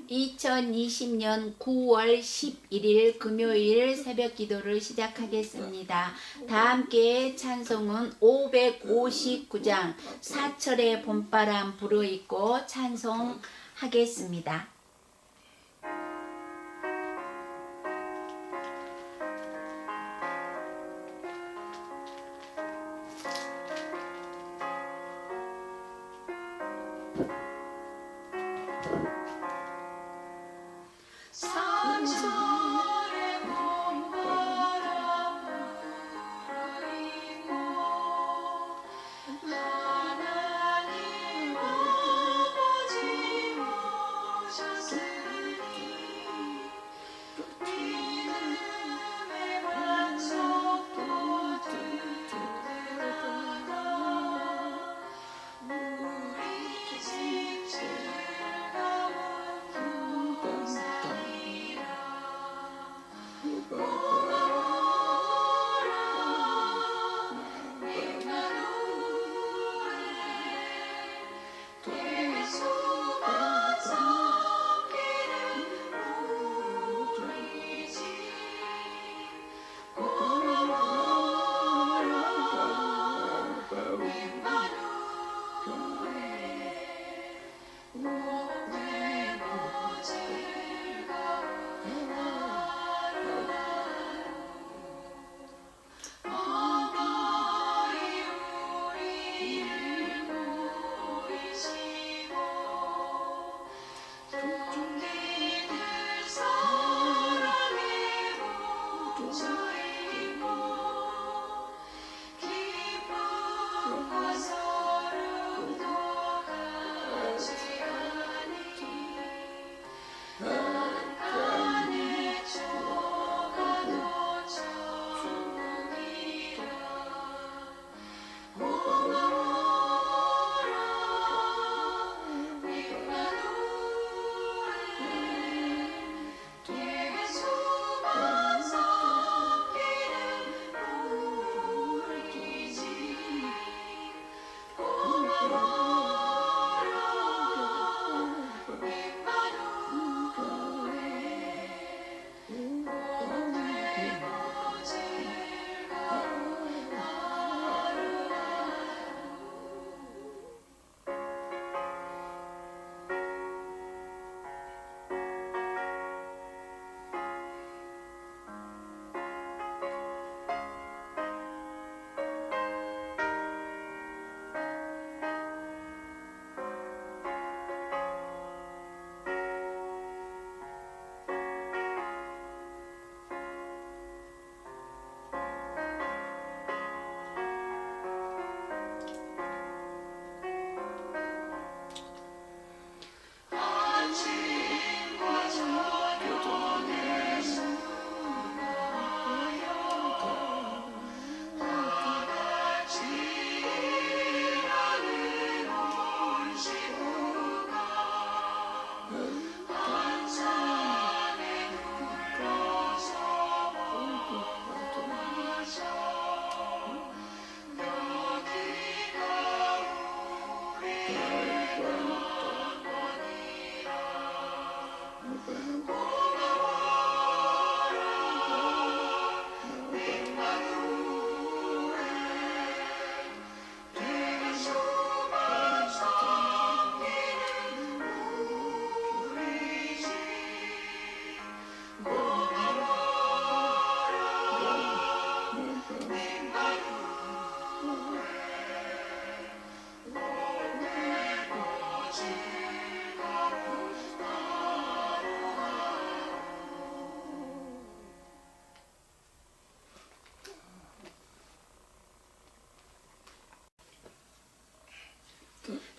2020년 9월 11일 금요일 새벽 기도를 시작하겠습니다. 다 함께 찬송은 559장 사철의 봄바람 불어입고 찬송하겠습니다.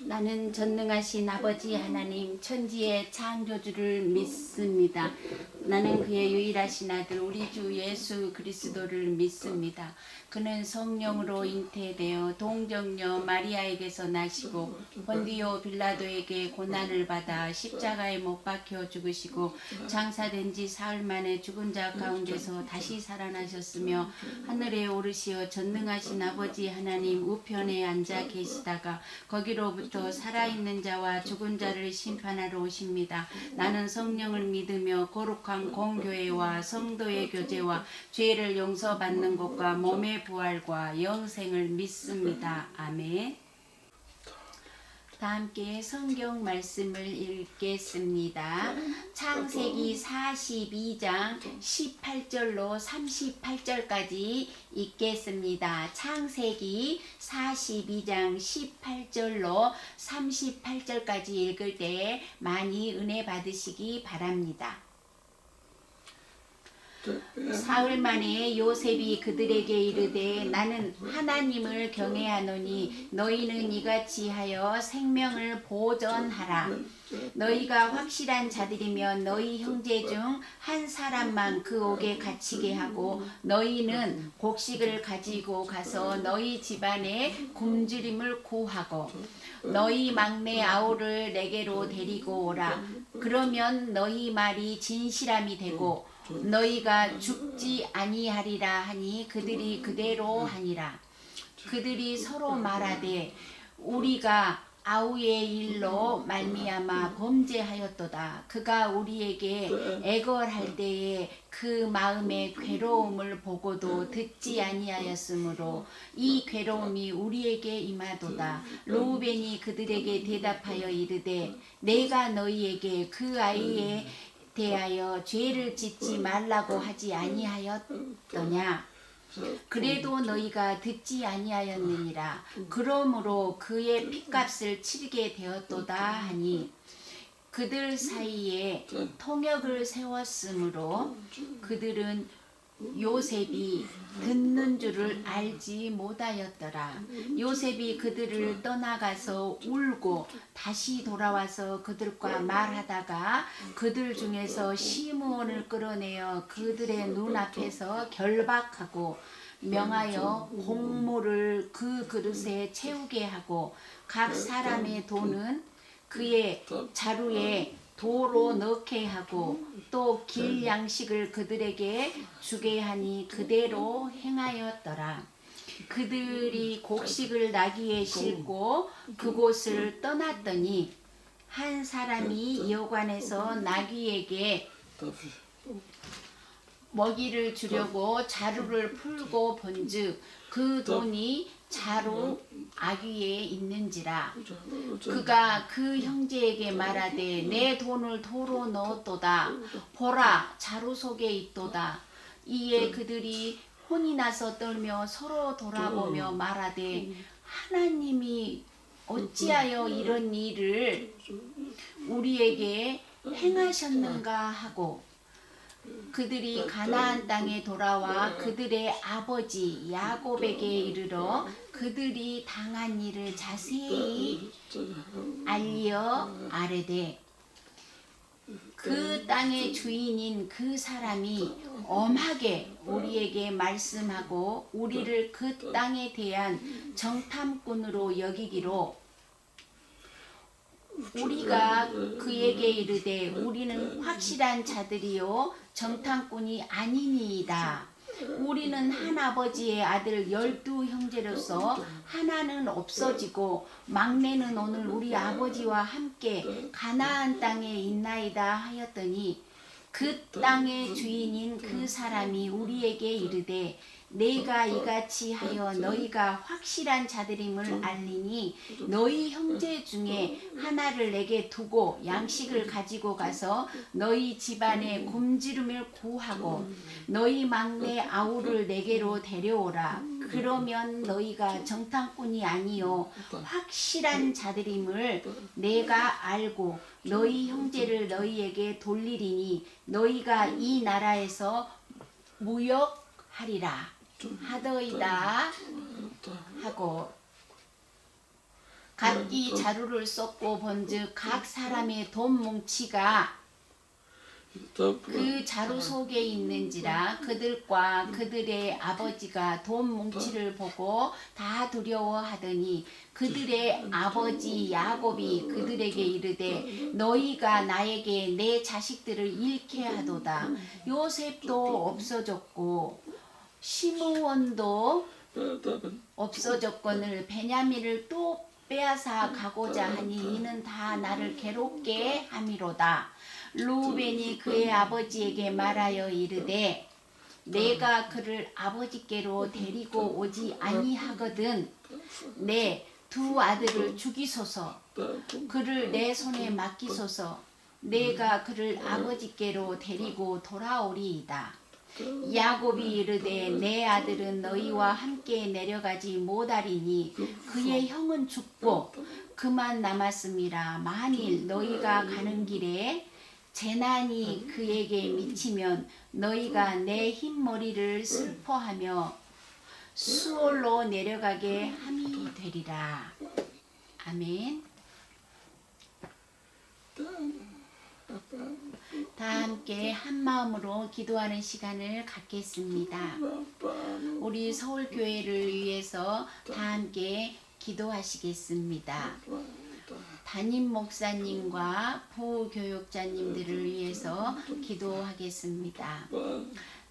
나는 전능하신 아버지 하나님 천지의 창조주를 믿습니다. 나는 그의 유일하신 아들 우리 주 예수 그리스도를 믿습니다. 그는 성령으로 잉태되어 동정녀 마리아에게서 나시고 본디오 빌라도에게 고난을 받아 십자가에 못 박혀 죽으시고 장사된 지 사흘 만에 죽은 자 가운데서 다시 살아나셨으며 하늘에 오르시어 전능하신 아버지 하나님 우편에 앉아 계시다가 거기로부터 살아있는 자와 죽은 자를 심판하러 오십니다. 나는 성령을 믿으며 거룩한 공교회와 성도의 교제와 죄를 용서받는 것과 몸의 부활과 영생을 믿습니다. 아멘. 다 함께 성경 말씀을 읽겠습니다. 창세기 42장 18절로 38절까지 읽겠습니다. 창세기 42장 18절로 38절까지 읽을 때 많이 은혜 받으시기 바랍니다. 사흘 만에 요셉이 그들에게 이르되 나는 하나님을 경외하노니 너희는 이같이 하여 생명을 보존하라. 너희가 확실한 자들이면 너희 형제 중 한 사람만 그 옥에 갇히게 하고 너희는 곡식을 가지고 가서 너희 집안에 굶주림을 구하고 너희 막내 아우를 내게로 데리고 오라. 그러면 너희 말이 진실함이 되고 너희가 죽지 아니하리라 하니 그들이 그대로 하니라. 그들이 서로 말하되 우리가 아우의 일로 말미암아 범죄하였도다. 그가 우리에게 애걸할 때에 그 마음의 괴로움을 보고도 듣지 아니하였으므로 이 괴로움이 우리에게 임하도다. 루벤이 그들에게 대답하여 이르되 내가 너희에게 그 아이에 대하여 죄를 짓지 말라고 하지 아니하였더냐. 그래도 너희가 듣지 아니하였느니라. 그러므로 그의 핏값을 치르게 되었도다 하니 그들 사이에 통역을 세웠으므로 그들은 요셉이 듣는 줄을 알지 못하였더라. 요셉이 그들을 떠나가서 울고 다시 돌아와서 그들과 말하다가 그들 중에서 시므온을 끌어내어 그들의 눈앞에서 결박하고 명하여 곡물을 그 그릇에 채우게 하고 각 사람의 돈은 그의 자루에 도로 넣게 하고 또 길 양식을 그들에게 주게 하니 그대로 행하였더라. 그들이 곡식을 나귀에 싣고 그곳을 떠났더니 한 사람이 여관에서 나귀에게 먹이를 주려고 자루를 풀고 본즉 그 돈이 자루 아귀에 있는지라. 그가 그 형제에게 말하되 내 돈을 도로 넣었도다. 보라 자루 속에 있도다. 이에 그들이 혼이 나서 떨며 서로 돌아보며 말하되 하나님이 어찌하여 이런 일을 우리에게 행하셨는가 하고 그들이 가나안 땅에 돌아와 그들의 아버지 야곱에게 이르러 그들이 당한 일을 자세히 알려 아뢰되 그 땅의 주인인 그 사람이 엄하게 우리에게 말씀하고 우리를 그 땅에 대한 정탐꾼으로 여기기로 우리가 그에게 이르되 우리는 확실한 자들이요 정탐꾼이 아니니이다. 우리는 한 아버지의 아들 12 형제로서 하나는 없어지고 막내는 오늘 우리 아버지와 함께 가나안 땅에 있나이다 하였더니 그 땅의 주인인 그 사람이 우리에게 이르되 내가 이같이 하여 너희가 확실한 자들임을 알리니 너희 형제 중에 하나를 내게 두고 양식을 가지고 가서 너희 집안에 굶주림을 구하고 너희 막내 아우를 내게로 데려오라. 그러면 너희가 정탐꾼이 아니요 확실한 자들임을 내가 알고 너희 형제를 너희에게 돌리리니 너희가 이 나라에서 무역하리라 하더이다 하고 각기 자루를 쏟고 본즉 각 사람의 돈 뭉치가 그 자루 속에 있는지라 그들과 그들의 아버지가 돈 뭉치를 보고 다 두려워하더니 그들의 아버지 야곱이 그들에게 이르되 너희가 나에게 내 자식들을 잃게 하도다. 요셉도 없어졌고 시므온도 없어졌거늘 베냐민을 또 빼앗아 가고자 하니 이는 다 나를 괴롭게 함이로다. 루벤이 그의 아버지에게 말하여 이르되 내가 그를 아버지께로 데리고 오지 아니하거든 내 두 아들을 죽이소서 그를 내 손에 맡기소서 내가 그를 아버지께로 데리고 돌아오리이다. 야곱이 이르되 내 아들은 너희와 함께 내려가지 못하리니 그의 형은 죽고 그만 남았음이라. 만일 너희가 가는 길에 재난이 그에게 미치면 너희가 내 흰머리를 슬퍼하며 수월로 내려가게 함이 되리라. 아멘. 다 함께 한 마음으로 기도하는 시간을 갖겠습니다. 우리 서울교회를 위해서 다 함께 기도하시겠습니다. 담임 목사님과 부교육자님들을 위해서 기도하겠습니다.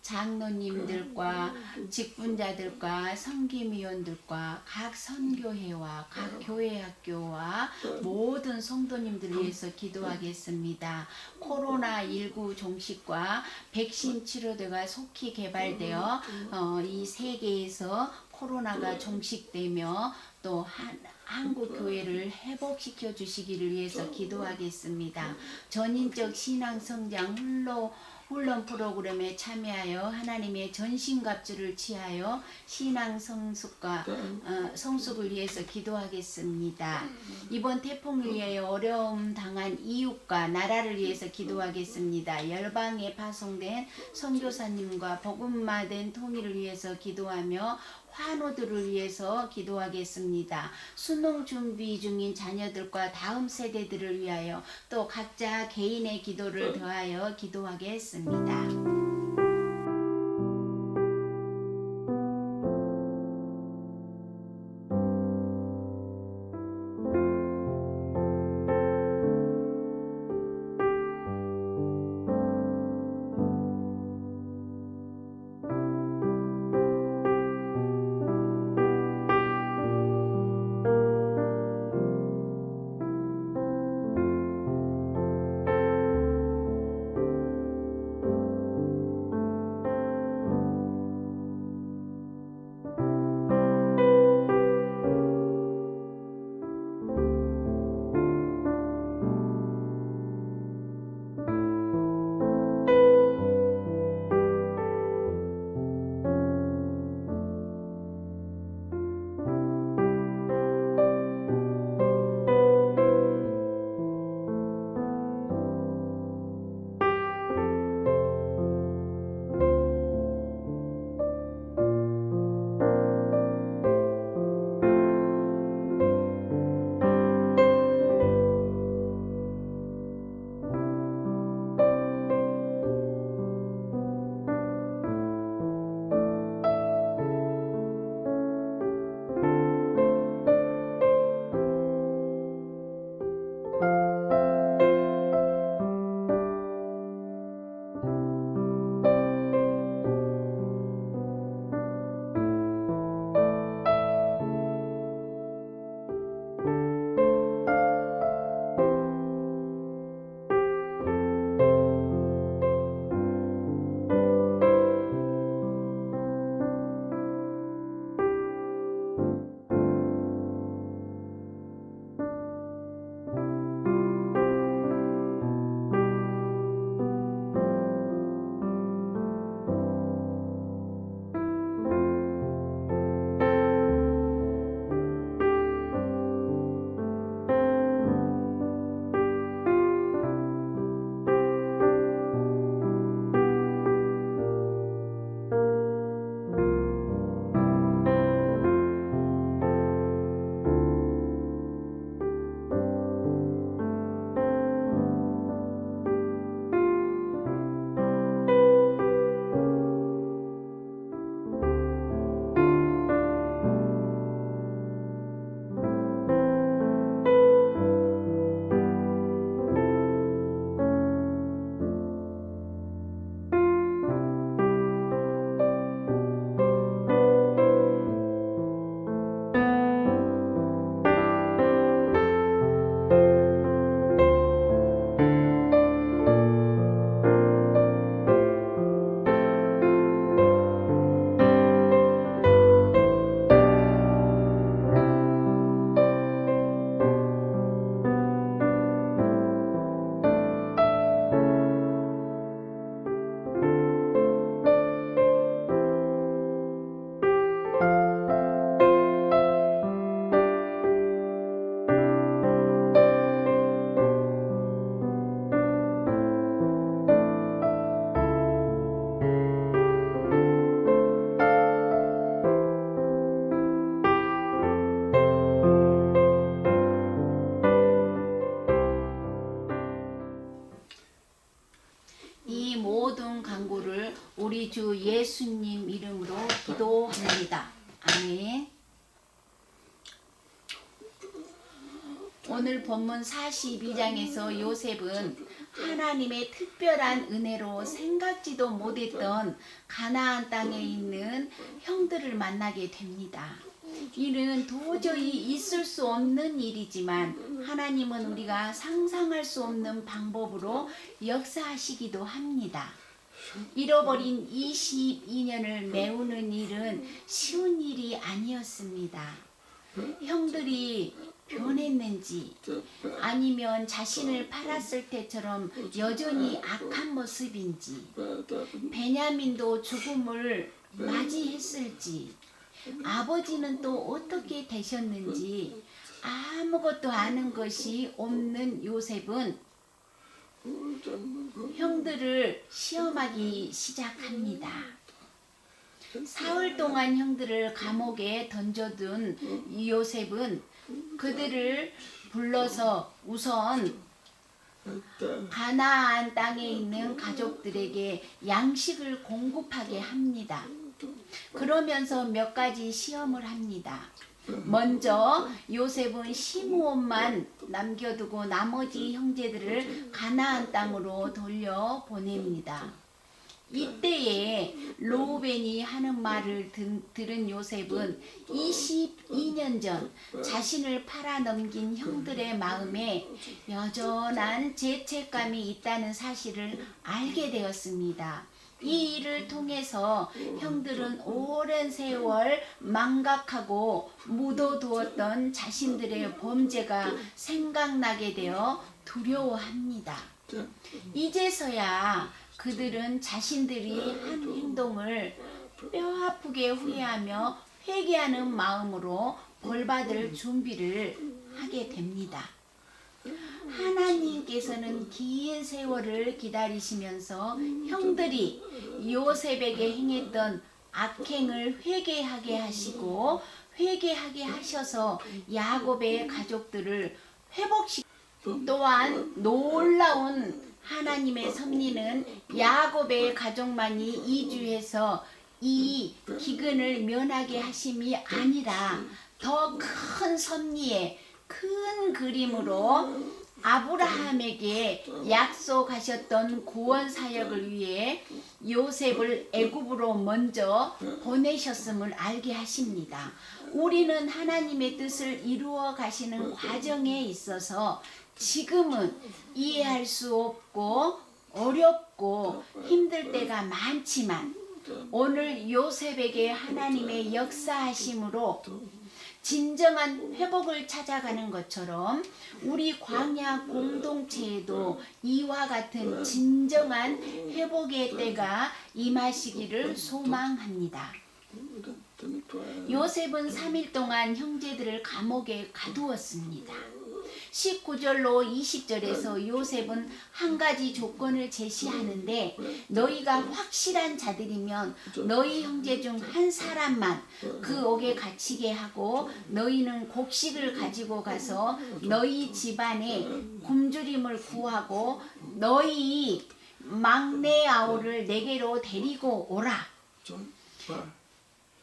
장로님들과 직분자들과 섬김위원들과 각 선교회와 각 교회 학교와 모든 성도님들을 위해서 기도하겠습니다. 코로나19 종식과 백신 치료제가 속히 개발되어 이 세계에서 코로나가 종식되며 또 한국 교회를 회복시켜 주시기를 위해서 기도하겠습니다. 전인적 신앙 성장 훈련 프로그램에 참여하여 하나님의 전신갑주를 취하여 신앙 성숙을 위해서 기도하겠습니다. 이번 태풍을 위하여 어려움 당한 이웃과 나라를 위해서 기도하겠습니다. 열방에 파송된 선교사님과 복음화된 통일을 위해서 기도하며 환우들을 위해서 기도하겠습니다. 수능 준비 중인 자녀들과 다음 세대들을 위하여 또 각자 개인의 기도를 더하여 기도하겠습니다. 우리 주 예수님 이름으로 기도합니다. 아멘. 오늘 본문 42장에서 요셉은 하나님의 특별한 은혜로 생각지도 못했던 가나안 땅에 있는 형들을 만나게 됩니다. 이는 도저히 있을 수 없는 일이지만 하나님은 우리가 상상할 수 없는 방법으로 역사하시기도 합니다. 잃어버린 22년을 메우는 일은 쉬운 일이 아니었습니다. 형들이 변했는지 아니면 자신을 팔았을 때처럼 여전히 악한 모습인지 베냐민도 죽음을 맞이했을지 아버지는 또 어떻게 되셨는지 아무것도 아는 것이 없는 요셉은 형들을 시험하기 시작합니다. 사흘 동안 형들을 감옥에 던져둔 요셉은 그들을 불러서 우선 가나안 땅에 있는 가족들에게 양식을 공급하게 합니다. 그러면서 몇 가지 시험을 합니다. 먼저 요셉은 시므온만 남겨두고 나머지 형제들을 가나안 땅으로 돌려보냅니다. 이때에 르우벤이 하는 말을 들은 요셉은 22년 전 자신을 팔아넘긴 형들의 마음에 여전한 죄책감이 있다는 사실을 알게 되었습니다. 이 일을 통해서 형들은 오랜 세월 망각하고 묻어두었던 자신들의 범죄가 생각나게 되어 두려워합니다. 이제서야 그들은 자신들이 한 행동을 뼈아프게 후회하며 회개하는 마음으로 벌받을 준비를 하게 됩니다. 하나님께서는 긴 세월을 기다리시면서 형들이 요셉에게 행했던 악행을 회개하게 하시고 회개하게 하셔서 야곱의 가족들을 회복시키고 또한 놀라운 하나님의 섭리는 야곱의 가족만이 이주해서 이 기근을 면하게 하심이 아니라 더 큰 섭리의 큰 그림으로 아브라함에게 약속하셨던 구원 사역을 위해 요셉을 애굽으로 먼저 보내셨음을 알게 하십니다. 우리는 하나님의 뜻을 이루어 가시는 과정에 있어서 지금은 이해할 수 없고 어렵고 힘들 때가 많지만 오늘 요셉에게 하나님의 역사하심으로 진정한 회복을 찾아가는 것처럼 우리 광야 공동체에도 이와 같은 진정한 회복의 때가 임하시기를 소망합니다. 요셉은 3일 동안 형제들을 감옥에 가두었습니다. 19절로 20절에서 요셉은 한 가지 조건을 제시하는데 너희가 확실한 자들이면 너희 형제 중 한 사람만 그 옥에 갇히게 하고 너희는 곡식을 가지고 가서 너희 집안에 굶주림을 구하고 너희 막내 아우를 내게로 데리고 오라.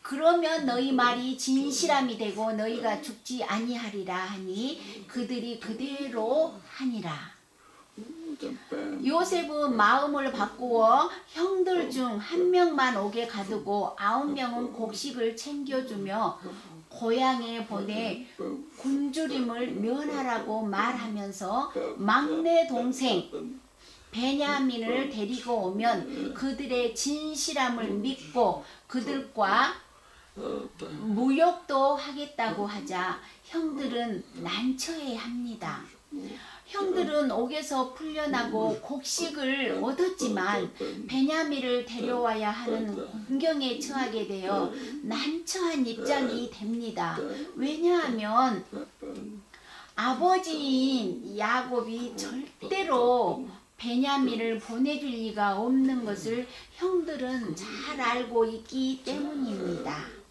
그러면 너희 말이 진실함이 되고 너희가 죽지 아니하리라 하니 그들이 그대로 하니라. 요셉은 마음을 바꾸어 형들 중 한 명만 옥에 가두고 9명은 곡식을 챙겨주며 고향에 보내 굶주림을 면하라고 말하면서 막내 동생 베냐민을 데리고 오면 그들의 진실함을 믿고 그들과 무역도 하겠다고 하자 형들은 난처해합니다. 형들은 옥에서 풀려나고 곡식을 얻었지만 베냐민을 데려와야 하는 공경에 처하게 되어 난처한 입장이 됩니다. 왜냐하면 아버지인 야곱이 절대로 베냐민을 보내줄 리가 없는 것을 형들은 잘 알고 있기 때문입니다.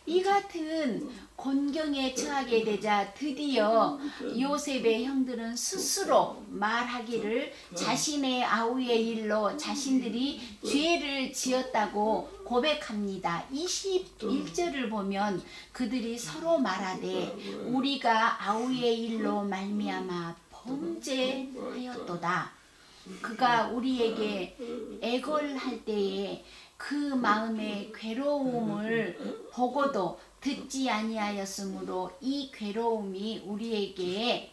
이 같은 곤경에 처하게 되자 드디어 요셉의 형들은 스스로 말하기를 자신의 아우의 일로 자신들이 죄를 지었다고 고백합니다. 21절을 보면 그들이 서로 말하되 우리가 아우의 일로 말미암아 범죄하였도다. 그가 우리에게 애걸할 때에 그 마음의 괴로움을 보고도 듣지 아니하였으므로 이 괴로움이 우리에게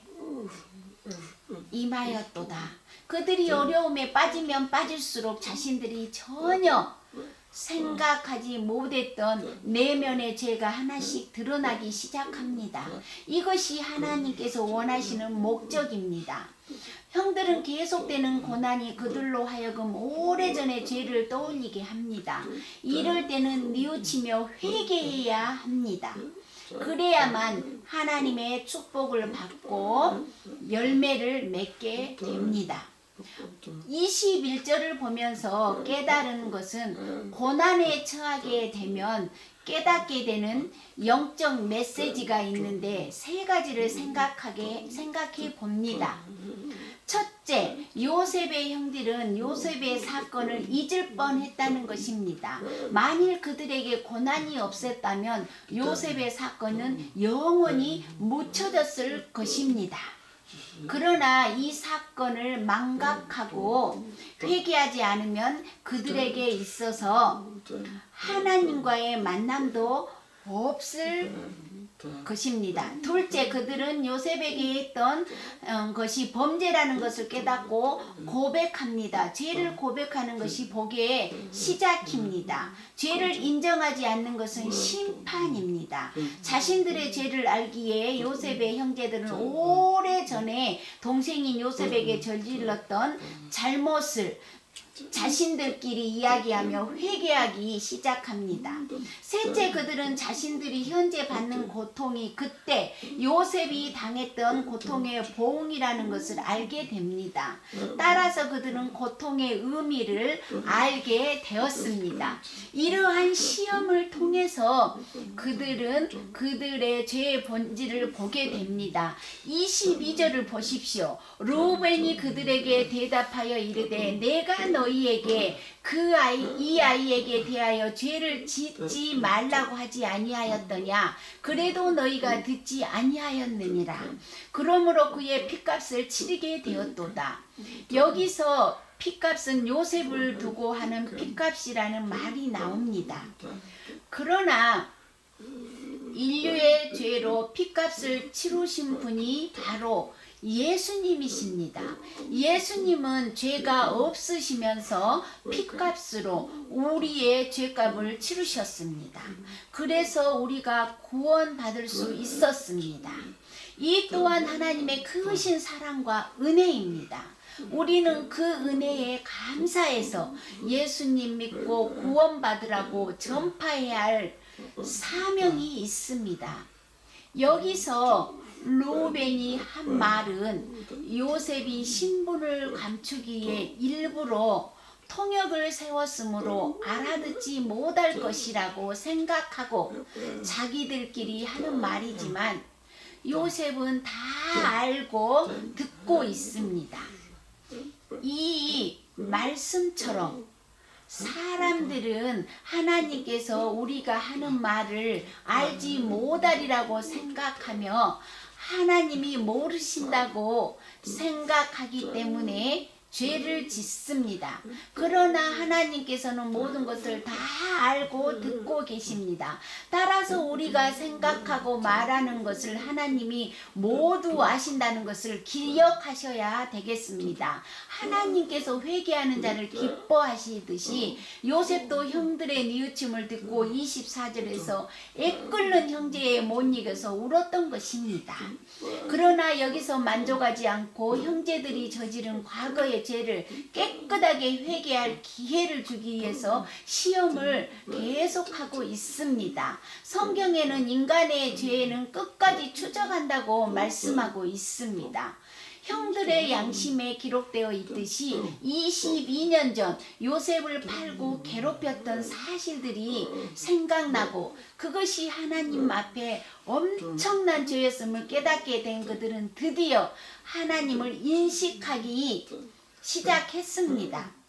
임하였도다. 그들이 어려움에 빠지면 빠질수록 자신들이 전혀 생각하지 못했던 내면의 죄가 하나씩 드러나기 시작합니다. 이것이 하나님께서 원하시는 목적입니다. 형들은 계속되는 고난이 그들로 하여금 오래전의 죄를 떠올리게 합니다. 이럴 때는 뉘우치며 회개해야 합니다. 그래야만 하나님의 축복을 받고 열매를 맺게 됩니다. 21절을 보면서 깨달은 것은 고난에 처하게 되면 깨닫게 되는 영적 메시지가 있는데 세 가지를 생각해 봅니다. 첫째, 요셉의 형들은 요셉의 사건을 잊을 뻔했다는 것입니다. 만일 그들에게 고난이 없었다면 요셉의 사건은 영원히 묻혀졌을 것입니다. 그러나 이 사건을 망각하고 회개하지 않으면 그들에게 있어서 하나님과의 만남도 없을 것입니다. 둘째, 그들은 요셉에게 했던 것이 범죄라는 것을 깨닫고 고백합니다. 죄를 고백하는 것이 복의 시작입니다. 죄를 인정하지 않는 것은 심판입니다. 자신들의 죄를 알기에 요셉의 형제들은 오래전에 동생인 요셉에게 저질렀던 잘못을 자신들끼리 이야기하며 회개하기 시작합니다. 셋째, 그들은 자신들이 현재 받는 고통이 그때 요셉이 당했던 고통의 보응이라는 것을 알게 됩니다. 따라서 그들은 고통의 의미를 알게 되었습니다. 이러한 시험을 통해서 그들은 그들의 죄의 본질을 보게 됩니다. 22절을 보십시오. 르우벤이 그들에게 대답하여 이르되 내가 너희에게 이 아이에게 대하여 죄를 짓지 말라고 하지 아니하였더냐. 그래도 너희가 듣지 아니하였느니라. 그러므로 그의 핏값을 치르게 되었도다. 여기서 핏값은 요셉을 두고 하는 핏값이라는 말이 나옵니다. 그러나 인류의 죄로 핏값을 치르신 분이 바로 예수님이십니다. 예수님은 죄가 없으시면서 핏값으로 우리의 죄값을 치르셨습니다. 그래서 우리가 구원받을 수 있었습니다. 이 또한 하나님의 크신 사랑과 은혜입니다. 우리는 그 은혜에 감사해서 예수님 믿고 구원받으라고 전파해야 할 사명이 있습니다. 여기서 르우벤이 한 말은 요셉이 신분을 감추기에 일부러 통역을 세웠으므로 알아듣지 못할 것이라고 생각하고 자기들끼리 하는 말이지만 요셉은 다 알고 듣고 있습니다. 이 말씀처럼 사람들은 하나님께서 우리가 하는 말을 알지 못하리라고 생각하며 하나님이 모르신다고 생각하기 때문에 죄를 짓습니다. 그러나 하나님께서는 모든 것을 다 알고 듣고 계십니다. 따라서 우리가 생각하고 말하는 것을 하나님이 모두 아신다는 것을 기억하셔야 되겠습니다. 하나님께서 회개하는 자를 기뻐하시듯이 요셉도 형들의 뉘우침을 듣고 24절에서 애끓는 형제에 못 이겨서 울었던 것입니다. 그러나 여기서 만족하지 않고 형제들이 저지른 과거의 죄를 깨끗하게 회개할 기회를 주기 위해서 시험을 계속하고 있습니다. 성경에는 인간의 죄는 끝까지 추적한다고 말씀하고 있습니다. 형들의 양심에 기록되어 있듯이 22년 전 요셉을 팔고 괴롭혔던 사실들이 생각나고 그것이 하나님 앞에 엄청난 죄였음을 깨닫게 된 그들은 드디어 하나님을 인식하기 시작했습니다.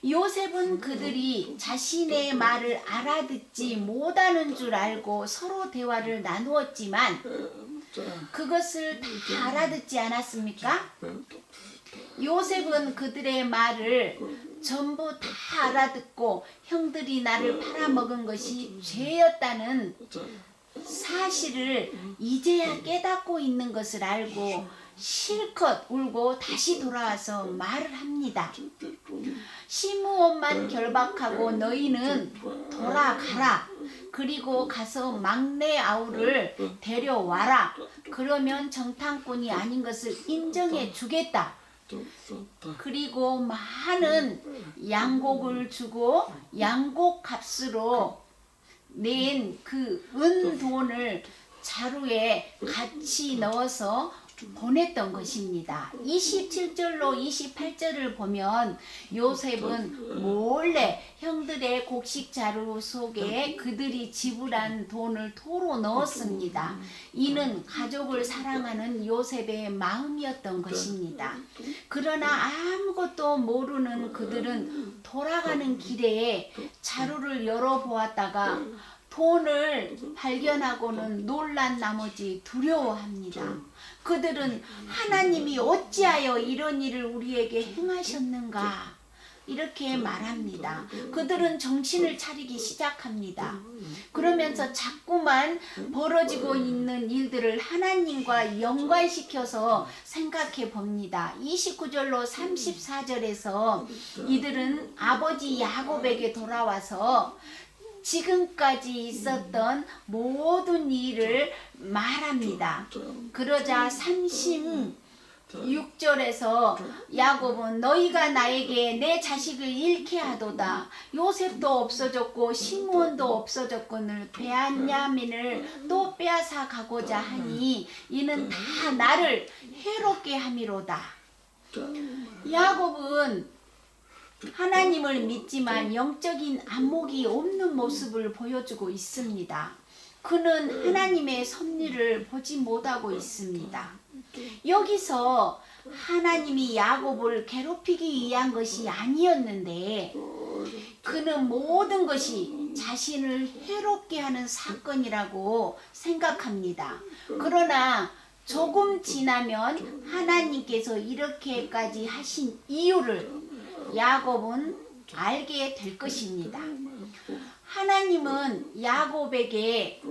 요셉은 그들이 자신의 말을 알아듣지 못하는 줄 알고 서로 대화를 나누었지만 그것을 다 알아듣지 않았습니까? 요셉은 그들의 말을 전부 다 알아듣고 형들이 나를 팔아먹은 것이 죄였다는 사실을 이제야 깨닫고 있는 것을 알고 실컷 울고 다시 돌아와서 말을 합니다. 시므온만 결박하고 너희는 돌아가라. 그리고 가서 막내 아우를 데려와라. 그러면 정탐꾼이 아닌 것을 인정해 주겠다. 그리고 많은 양곡을 주고 양곡 값으로 낸 그 은돈을 자루에 같이 넣어서 보냈던 것입니다. 27절로 28절을 보면 요셉은 몰래 형들의 곡식 자루 속에 그들이 지불한 돈을 토로 넣었습니다. 이는 가족을 사랑하는 요셉의 마음이었던 것입니다. 그러나 아무것도 모르는 그들은 돌아가는 길에 자루를 열어보았다가 돈을 발견하고는 놀란 나머지 두려워합니다. 그들은 하나님이 어찌하여 이런 일을 우리에게 행하셨는가 이렇게 말합니다. 그들은 정신을 차리기 시작합니다. 그러면서 자꾸만 벌어지고 있는 일들을 하나님과 연관시켜서 생각해 봅니다. 29절로 34절에서 이들은 아버지 야곱에게 돌아와서 지금까지 있었던 모든 일을 말합니다. 그러자 36절에서 야곱은 너희가 나에게 내 자식을 잃게 하도다. 요셉도 없어졌고 시므온도 없어졌거늘 베냐민을 또 빼앗아 가고자 하니 이는 다 나를 해롭게 함이로다. 야곱은 하나님을 믿지만 영적인 안목이 없는 모습을 보여주고 있습니다. 그는 하나님의 섭리를 보지 못하고 있습니다. 여기서 하나님이 야곱을 괴롭히기 위한 것이 아니었는데 그는 모든 것이 자신을 해롭게 하는 사건이라고 생각합니다. 그러나 조금 지나면 하나님께서 이렇게까지 하신 이유를 야곱은 알게 될 것입니다. 하나님은 야곱에게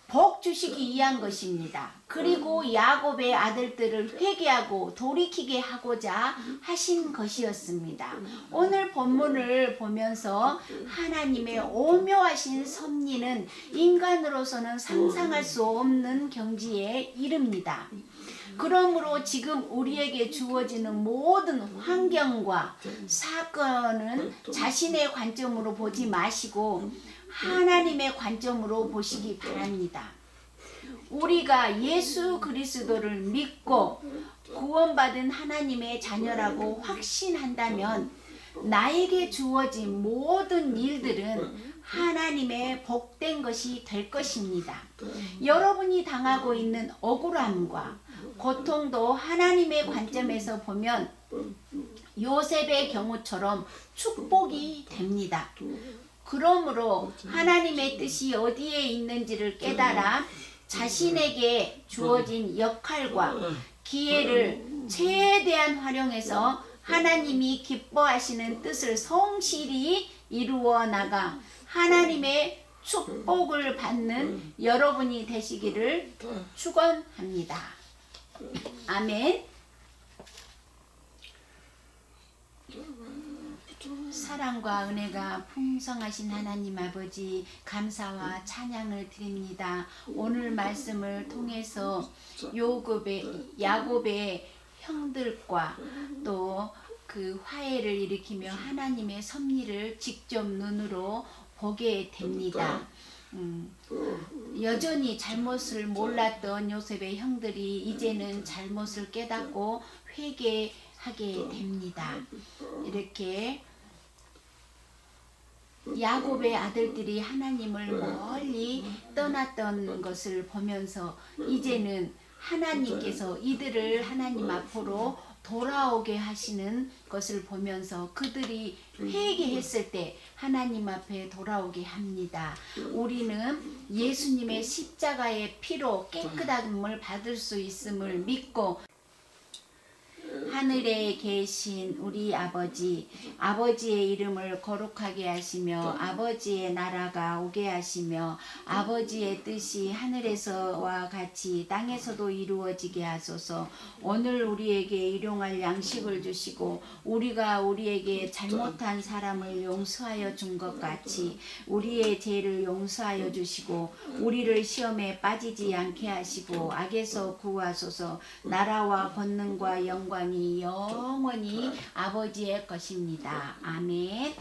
복 주시기 위한 것입니다. 그리고 야곱의 아들들을 회개하고 돌이키게 하고자 하신 것이었습니다. 오늘 본문을 보면서 하나님의 오묘하신 섭리는 인간으로서는 상상할 수 없는 경지에 이릅니다. 그러므로 지금 우리에게 주어지는 모든 환경과 사건은 자신의 관점으로 보지 마시고 하나님의 관점으로 보시기 바랍니다. 우리가 예수 그리스도를 믿고 구원받은 하나님의 자녀라고 확신한다면 나에게 주어진 모든 일들은 하나님의 복된 것이 될 것입니다. 여러분이 당하고 있는 억울함과 고통도 하나님의 관점에서 보면 요셉의 경우처럼 축복이 됩니다. 그러므로 하나님의 뜻이 어디에 있는지를 깨달아 자신에게 주어진 역할과 기회를 최대한 활용해서 하나님이 기뻐하시는 뜻을 성실히 이루어 나가 하나님의 축복을 받는 여러분이 되시기를 축원합니다. 아멘. 사랑과 은혜가 풍성하신 하나님 아버지 감사와 찬양을 드립니다. 오늘 말씀을 통해서 야곱의 형들과 또 그 화해를 일으키며 하나님의 섭리를 직접 눈으로 보게 됩니다. 여전히 잘못을 몰랐던 요셉의 형들이 이제는 잘못을 깨닫고 회개하게 됩니다. 이렇게 야곱의 아들들이 하나님을 멀리 떠났던 것을 보면서 이제는 하나님께서 이들을 하나님 앞으로 돌아오게 하시는 것을 보면서 그들이 회개했을 때 하나님 앞에 돌아오게 합니다. 우리는 예수님의 십자가의 피로 깨끗함을 받을 수 있음을 믿고 하늘에 계신 우리 아버지, 아버지의 이름을 거룩하게 하시며 아버지의 나라가 오게 하시며 아버지의 뜻이 하늘에서와 같이 땅에서도 이루어지게 하소서. 오늘 우리에게 일용할 양식을 주시고 우리가 우리에게 잘못한 사람을 용서하여 준 것 같이 우리의 죄를 용서하여 주시고 우리를 시험에 빠지지 않게 하시고 악에서 구하소서. 나라와 권능과 영광이 영원히 아버지의 것입니다. 아멘.